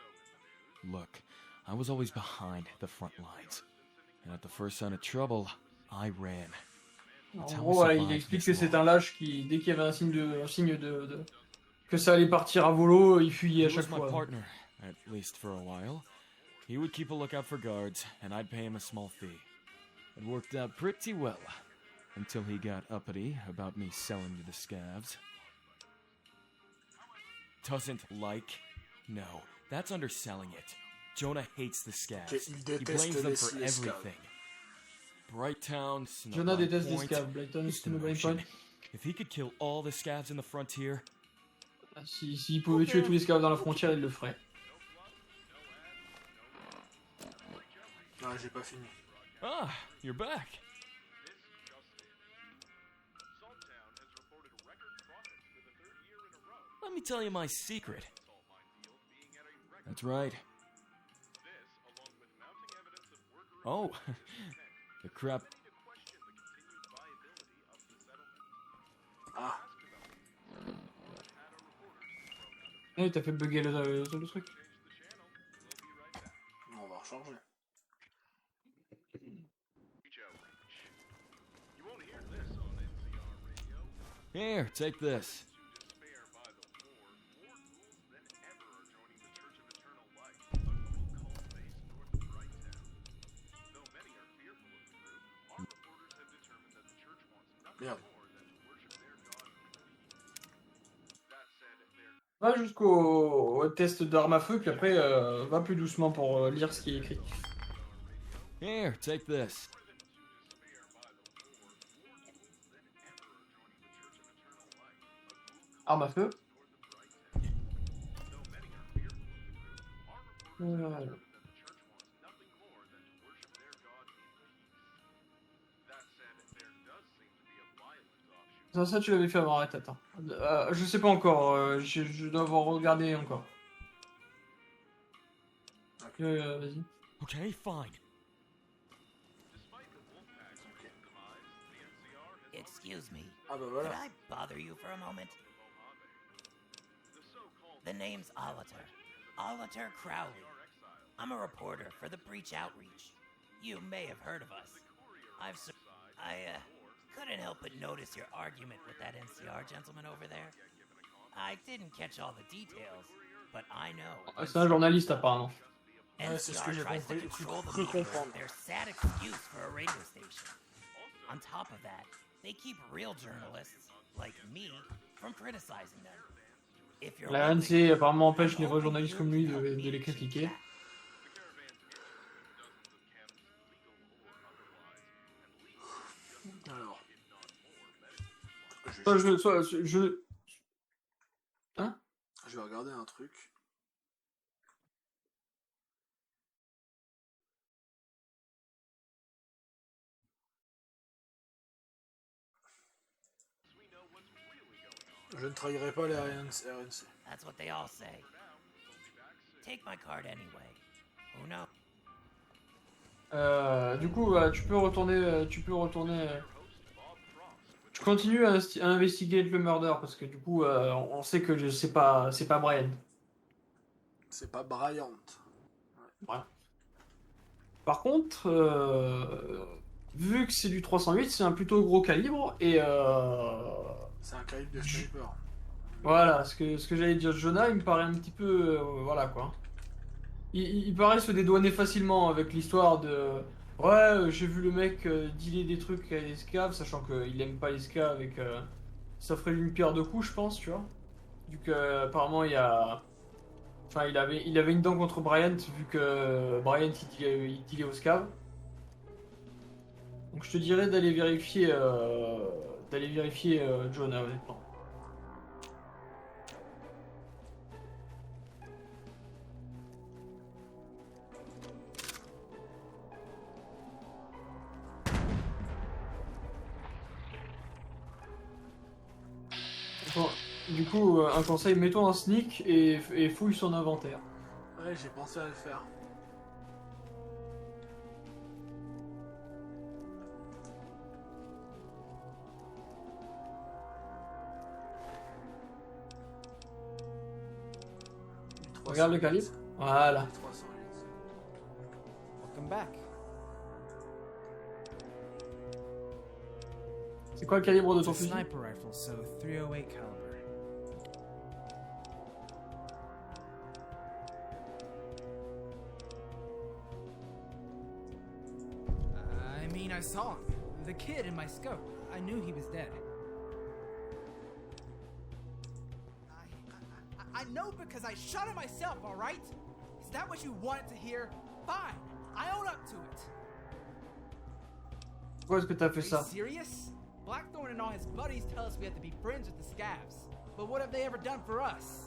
Look, I was always behind the front lines. And at the first sign of trouble, I ran. En gros, voilà, il explique que c'est un lâche qui, dès qu'il y avait un signe de que ça allait partir à volo, il fuyait à chaque fois. My partner, at least for a while. He would keep a lookout for guards, and I'd pay him a small fee. It worked out pretty well, until he got uppity about me selling to the scavs. Doesn't like? No, that's underselling it. Jonah hates the scavs. He blames them for everything. Brighttown, Jonah déteste les scavs. Brighttown, Snowblind Point. If he could kill all the scavs in the frontier... S'il pouvait tuer tous les scavs dans la frontière, il le ferait. Ah, j'ai pas fini. Ah, you're back. Let me tell you my secret. That's right. Oh, the crap. Ah, Eh, t'as fait bugger le truc. on va rechanger. Here, take this. Merde. Va jusqu'au test d'arme à feu, puis après, va plus doucement pour lire ce qui est écrit. Here, take this. Arme à feu. Voilà. Ça, tu l'avais fait avant, arrête, attends. Je sais pas encore, je dois avoir regardé encore. Vas-y. Okay, fine. Excuse me. Ah bah Could voilà. I bother you for a moment? The name's Olater. Olater Crowley. I'm a reporter for the Breach Outreach. You may have heard of us. I couldn't help but notice your argument with that NCR gentleman over there. I didn't catch all the details, but I know. C'est un journaliste apparemment. Ouais, c'est ce que j'ai NCR tries to compris, control the cru media with comprendre. their sad excuse for a radio station. On top of that, they keep real journalists, like me, from criticizing them. If you're La willing, ANC apparemment empêche les I'm vrais open journalistes to comme lui help de me les critiquer. Alors. Hein? Je vais regarder un truc. Je ne trahirai pas les RNC. That's what they all say. Take my card anyway. Who knows? Du coup, tu peux retourner. Tu continues à investiguer le murder parce que du coup, on sait que c'est pas Brian. C'est pas Bryant. Voilà. Par contre, vu que c'est du 308, c'est un plutôt gros calibre et C'est un calibre de sniper. voilà, ce que j'allais dire Jonah, il me paraît un petit peu voilà quoi. Il paraît se dédouaner facilement avec l'histoire de ouais, j'ai vu le mec dealer des trucs à l'esclave, sachant qu'il aime pas l'esclave et que ça ferait une pierre deux coups, je pense, tu vois. Vu que apparemment il avait une dent contre Bryant vu que Bryant il dealait aux scaves. Donc je te dirais d'aller vérifier Jonah honnêtement. Bon, du coup, un conseil, mets-toi en sneak et fouille son inventaire. Ouais, j'ai pensé à le faire. Regarde le calibre. Voilà. 308. Welcome back. C'est quoi le calibre de It's ton a fusil? sniper rifle, so 308 caliber. I mean, I saw him. The kid in my scope. I knew he was dead. I know because I shot him myself, alright? Is that what you wanted to hear? Fine, I own up to it. Pourquoi est-ce que t'as fait Are you ça? serious? Blackthorn and all his buddies tell us we have to be friends with the scabs. But what have they ever done for us?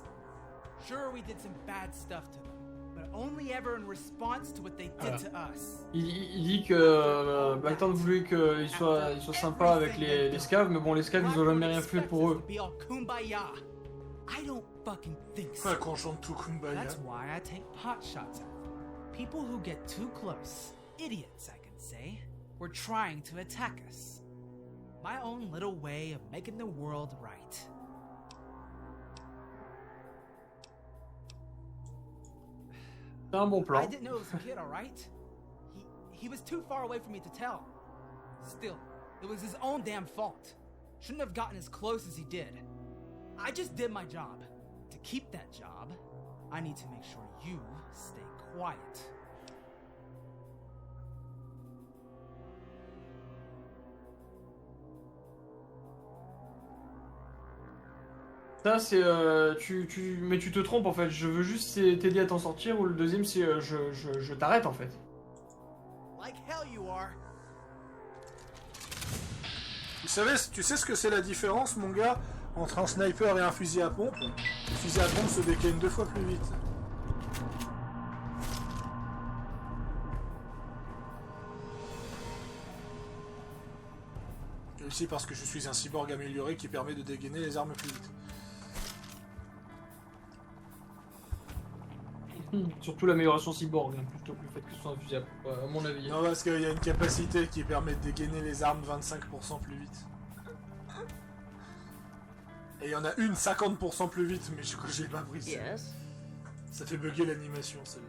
Sure, we did some bad stuff to them, but only ever in response to what they did to us. Il dit que Blackthorn voulait qu'il soit sympa avec les scaves, mais bon, les scaves ils ont jamais rien fait pour eux. Be all kumbaya. I don't fucking think so. Ouais, qu'on chante tout Kumbaya. That's why I take pot shots at them. People who get too close, idiots, I can say, were trying to attack us. My own little way of making the world right. C'est un bon I plan. didn't know it was a kid, alright? He was too far away for me to tell. Still, it was his own damn fault. Shouldn't have gotten as close as he did. I just did my job. To keep that job, I need to make sure you stay quiet. Ça, c'est. Mais tu te trompes en fait. Je veux juste t'aider à t'en sortir. Ou le deuxième, c'est. Je t'arrête en fait. Like hell you are. Tu sais ce que c'est la différence, mon gars, entre un sniper et un fusil à pompe? Le fusil à pompe se dégaine 2 fois plus vite. Et aussi parce que je suis un cyborg amélioré qui permet de dégainer les armes plus vite. Surtout l'amélioration cyborg, hein, plutôt que le fait que ce soit un fusil à pompe, à mon avis. Non, parce qu'il y a une capacité qui permet de dégainer les armes 25% plus vite. Et il y en a une 50% plus vite, mais je crois que j'ai pas pris ça. Yes. Ça fait bugger l'animation, celle-là.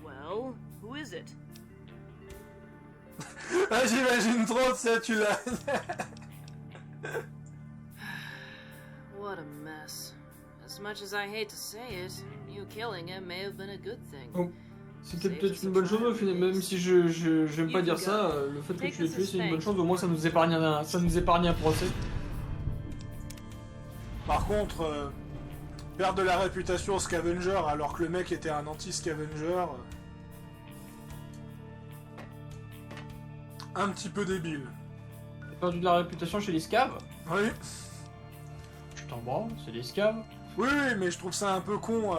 Well, who is it? Ah, j'imagine trop, ça, tu l'as. What a mess. As much as I hate to say it, you killing him may have been a good thing. Oh. C'était peut-être une bonne chose au final, même si j'aime pas dire ça, le fait que tu l'aies tué c'est une bonne chose, au moins ça nous épargne un procès. Par contre, perdre de la réputation au scavenger alors que le mec était un anti-scavenger... un petit peu débile. T'as perdu de la réputation chez les scaves? Oui. Je t'en branle, c'est les scaves. Oui, mais je trouve ça un peu con...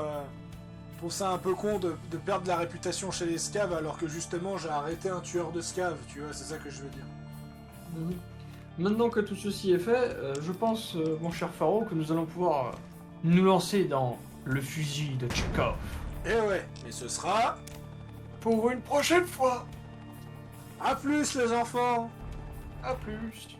Je trouve ça un peu con de perdre de la réputation chez les scaves alors que justement j'ai arrêté un tueur de scaves, tu vois, c'est ça que je veux dire. Maintenant que tout ceci est fait, je pense, mon cher Pharaon, que nous allons pouvoir nous lancer dans le fusil de Tchekhov. Et ouais, et ce sera... pour une prochaine fois. A plus les enfants. A plus.